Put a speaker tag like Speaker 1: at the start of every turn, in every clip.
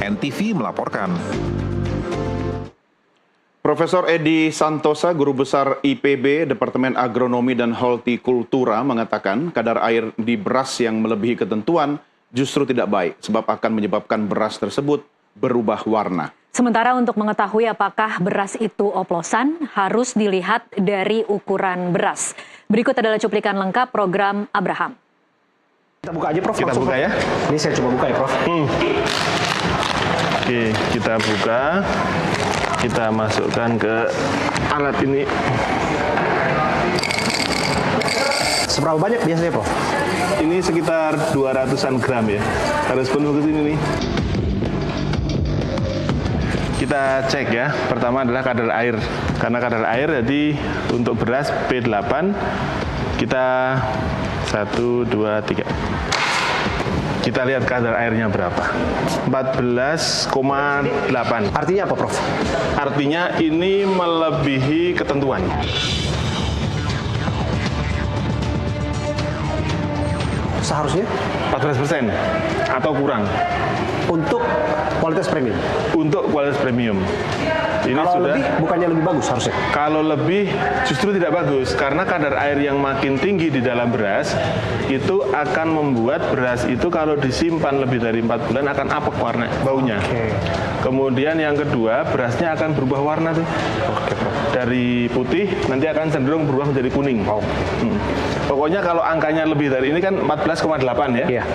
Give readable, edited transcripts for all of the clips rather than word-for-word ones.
Speaker 1: NTV melaporkan.
Speaker 2: Profesor Edi Santosa, Guru Besar IPB, Departemen Agronomi dan Hortikultura, mengatakan kadar air di beras yang melebihi ketentuan justru tidak baik, sebab akan menyebabkan beras tersebut berubah warna.
Speaker 3: Sementara untuk mengetahui apakah beras itu oplosan, harus dilihat dari ukuran beras. Berikut adalah cuplikan lengkap program Abraham.
Speaker 4: Kita buka aja, Prof.
Speaker 5: Kita buka ya.
Speaker 4: Ini saya coba buka ya, Prof.
Speaker 5: Oke, kita buka. Kita masukkan ke alat ini.
Speaker 4: Seberapa banyak biasanya, Prof?
Speaker 5: Ini sekitar 200-an gram ya. Harus penuh ke sini nih. Kita cek ya. Pertama adalah kadar air. Karena kadar air jadi untuk beras P8 kita 1, 2, 3. Kita lihat kadar airnya berapa. 14,8.
Speaker 4: Artinya apa, Prof?
Speaker 5: Artinya ini melebihi ketentuan.
Speaker 4: Seharusnya
Speaker 5: 14% atau kurang.
Speaker 4: untuk kualitas premium.
Speaker 5: Untuk kualitas premium. Ini
Speaker 4: Kalau
Speaker 5: sudah,
Speaker 4: lebih, bukannya lebih bagus harusnya?
Speaker 5: kalau lebih justru tidak bagus, karena kadar air yang makin tinggi di dalam beras itu akan membuat beras itu kalau disimpan lebih dari 4 bulan akan apek warna baunya. Kemudian yang kedua, berasnya akan berubah warna tuh. Dari putih nanti akan cenderung berubah menjadi kuning. Pokoknya kalau angkanya lebih dari ini kan 14,8 ya.
Speaker 4: Iya.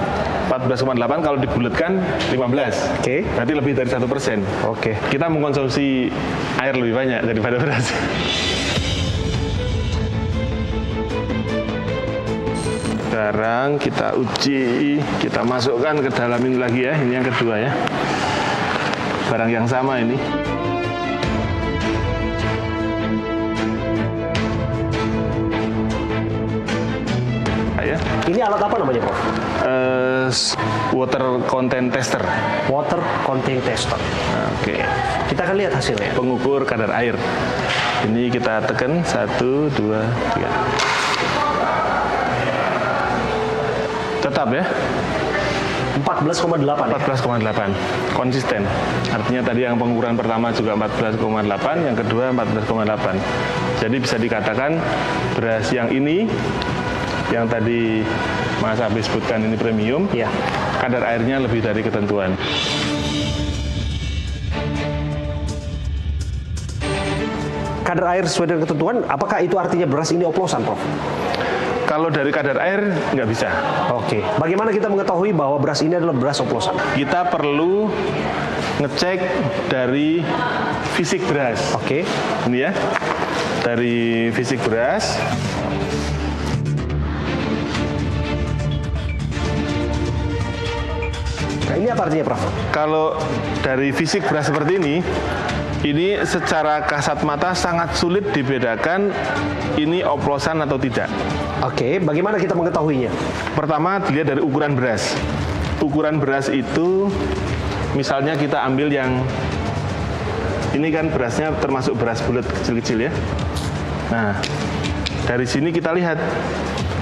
Speaker 5: 14,8 kalau dibulatkan 15. Berarti lebih dari 1%. Kita mengkonsumsi air lebih banyak daripada beras. Sekarang kita uji, kita masukkan ke dalam ini lagi ya. Ini yang kedua ya. Barang yang sama ini. Ya.
Speaker 4: Ini alat apa namanya, Prof?
Speaker 5: Water content tester.
Speaker 4: Water content tester.
Speaker 5: Oke.
Speaker 4: Kita akan lihat hasilnya.
Speaker 5: Pengukur kadar air. Ini kita tekan 1, 2, 3. Tetap ya.
Speaker 4: 14,8.
Speaker 5: 14,8. Konsisten. Artinya tadi yang pengukuran pertama juga 14,8, yang kedua 14,8. Jadi bisa dikatakan beras yang ini, yang tadi Mas Habis sebutkan ini premium,
Speaker 4: ya,
Speaker 5: kadar airnya lebih dari ketentuan.
Speaker 4: Kadar air sesuai dengan ketentuan, apakah itu artinya beras ini oplosan, Prof?
Speaker 5: Kalau dari kadar air, nggak bisa.
Speaker 4: Bagaimana kita mengetahui bahwa beras ini adalah beras oplosan?
Speaker 5: Kita perlu ngecek dari fisik beras. Ini ya, dari fisik beras.
Speaker 4: Nah, ini apa artinya, Prof?
Speaker 5: Kalau dari fisik beras seperti ini secara kasat mata sangat sulit dibedakan ini oplosan atau tidak.
Speaker 4: Bagaimana kita mengetahuinya?
Speaker 5: Pertama, dilihat dari ukuran beras. Ukuran beras itu, misalnya kita ambil yang ini kan berasnya termasuk beras bulat kecil-kecil ya. Nah, dari sini kita lihat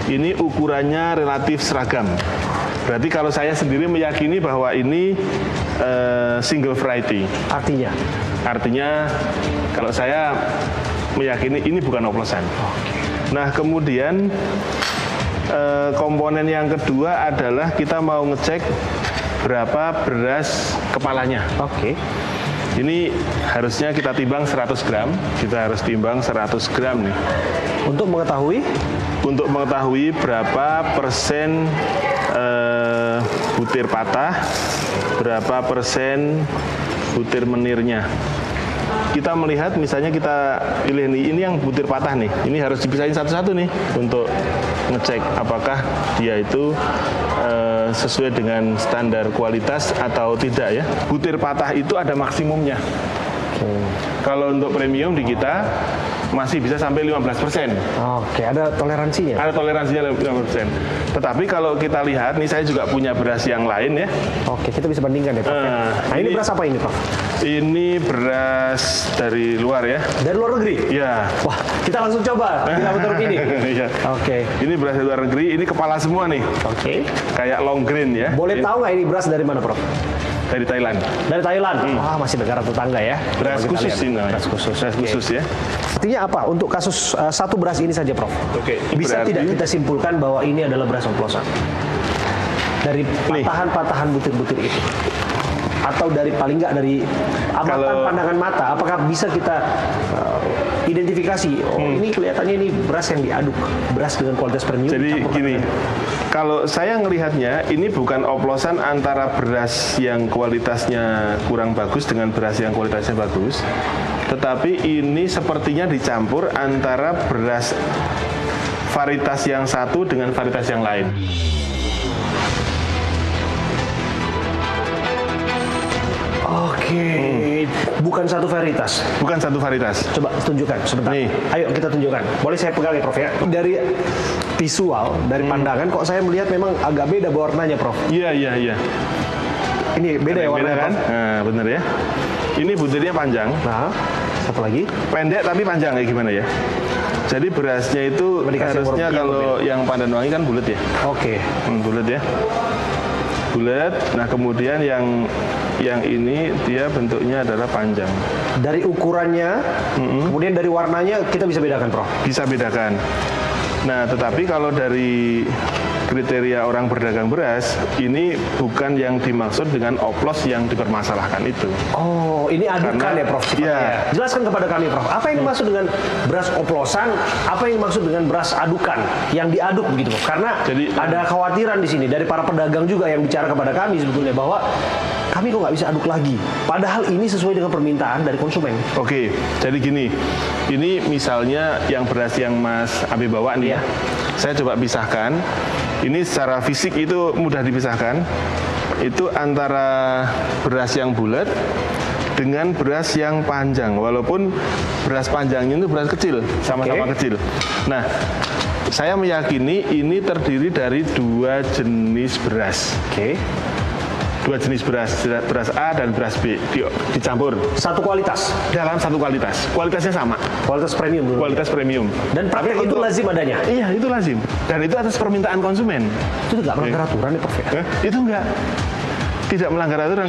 Speaker 5: ini ukurannya relatif seragam. Berarti kalau saya sendiri meyakini bahwa ini single variety. Artinya kalau saya meyakini ini bukan oplosan. Nah, kemudian komponen yang kedua adalah kita mau ngecek berapa beras kepalanya. Ini harusnya kita timbang 100 gram. Kita harus timbang 100 gram nih.
Speaker 4: Untuk mengetahui?
Speaker 5: Untuk mengetahui berapa persen butir patah, berapa persen butir menirnya. Kita melihat, misalnya kita pilih nih, ini yang butir patah nih. Ini harus dipisahin satu-satu nih untuk ngecek apakah dia itu sesuai dengan standar kualitas atau tidak ya. Butir patah itu ada maksimumnya. Kalau untuk premium di kita masih bisa sampai 15%.
Speaker 4: Ada toleransinya?
Speaker 5: Ada toleransinya 15%. Tetapi kalau kita lihat, nih saya juga punya beras yang lain ya.
Speaker 4: Kita bisa bandingkan ya, Prof. Nah, ini beras apa ini, Prof?
Speaker 5: Ini beras dari luar ya.
Speaker 4: Dari luar negeri?
Speaker 5: Iya.
Speaker 4: Wah, kita langsung coba di laboratorium ini.
Speaker 5: Iya. Ini beras dari luar negeri, ini kepala semua nih. Kayak long grain ya.
Speaker 4: Boleh tahu nggak ini beras dari mana, Prof?
Speaker 5: dari Thailand.
Speaker 4: Dari Thailand. Wah, masih negara tetangga ya.
Speaker 5: Beras
Speaker 4: Coba kita
Speaker 5: khusus
Speaker 4: lihat.
Speaker 5: sih namanya.
Speaker 4: Beras khusus.
Speaker 5: Beras khusus ya.
Speaker 4: Artinya apa? Untuk kasus satu beras ini saja, Prof.
Speaker 5: Oke,
Speaker 4: Bisa
Speaker 5: berarti-
Speaker 4: tidak kita simpulkan bahwa ini adalah beras oplosan? Dari patahan-patahan butir-butir itu. Atau dari paling nggak dari amatan
Speaker 5: Kalau-
Speaker 4: pandangan mata, apakah bisa kita identifikasi, ini kelihatannya ini beras yang diaduk, beras dengan kualitas premium.
Speaker 5: Jadi
Speaker 4: dicampurkan
Speaker 5: gini,
Speaker 4: dengan-
Speaker 5: kalau saya ngelihatnya ini bukan oplosan antara beras yang kualitasnya kurang bagus dengan beras yang kualitasnya bagus, tetapi ini sepertinya dicampur antara beras varietas yang satu dengan varietas yang lain.
Speaker 4: Oke, bukan satu varietas.
Speaker 5: Bukan satu varietas.
Speaker 4: Coba tunjukkan sebentar.
Speaker 5: Nih.
Speaker 4: Ayo kita tunjukkan. Boleh saya pegang ya, Prof ya? Dari visual, dari pandangan kok saya melihat memang agak beda warnanya, Prof.
Speaker 5: Iya, iya, iya.
Speaker 4: Ini beda ya
Speaker 5: Beda
Speaker 4: warnanya,
Speaker 5: kan?
Speaker 4: Prof?
Speaker 5: Nah, bener ya. Ini butirnya panjang,
Speaker 4: Nah, satu lagi.
Speaker 5: pendek tapi panjang kayak gimana ya? Jadi berasnya itu
Speaker 4: Dikasih
Speaker 5: harusnya
Speaker 4: warna
Speaker 5: kalau yang Pandanwangi kan bulat ya.
Speaker 4: Oke.
Speaker 5: Bulat ya. Bulat. Nah, kemudian yang ini dia bentuknya adalah panjang.
Speaker 4: Dari ukurannya, kemudian dari warnanya kita bisa bedakan, Prof.
Speaker 5: Bisa bedakan. Nah, tetapi kalau dari kriteria orang berdagang beras, ini bukan yang dimaksud dengan oplos yang dipermasalahkan itu.
Speaker 4: Oh, ini adukan
Speaker 5: Karena-
Speaker 4: ya, Prof. sifatnya
Speaker 5: iya.
Speaker 4: ya. Jelaskan kepada kami, Prof. Apa yang dimaksud dengan beras oplosan? Apa yang dimaksud dengan beras adukan? Yang diaduk begitu, Prof. Karena
Speaker 5: Jadi,
Speaker 4: ada kekhawatiran di sini dari para pedagang juga yang bicara kepada kami sebetulnya bahwa kami kok nggak bisa aduk lagi. Padahal ini sesuai dengan permintaan dari konsumen.
Speaker 5: Oke, jadi gini, ini misalnya yang beras yang Mas Abi bawa nih,
Speaker 4: Iya.
Speaker 5: saya coba pisahkan. Ini secara fisik itu mudah dipisahkan. Itu antara beras yang bulat dengan beras yang panjang. Walaupun beras panjangnya itu beras kecil, sama-sama
Speaker 4: Oke.
Speaker 5: kecil. Nah, saya meyakini ini terdiri dari dua jenis beras.
Speaker 4: Oke.
Speaker 5: Dua jenis beras, beras A dan beras B dicampur
Speaker 4: Satu kualitas.
Speaker 5: dalam satu kualitas. Kualitasnya sama,
Speaker 4: Kualitas premium dulu.
Speaker 5: kualitas premium.
Speaker 4: Dan praktek
Speaker 5: Tapi
Speaker 4: itu
Speaker 5: untuk-
Speaker 4: lazim adanya.
Speaker 5: Iya, itu lazim. Dan itu atas permintaan konsumen.
Speaker 4: Itu nggak melanggar aturan ya, Prof ya?
Speaker 5: Itu enggak. Tidak melanggar aturan.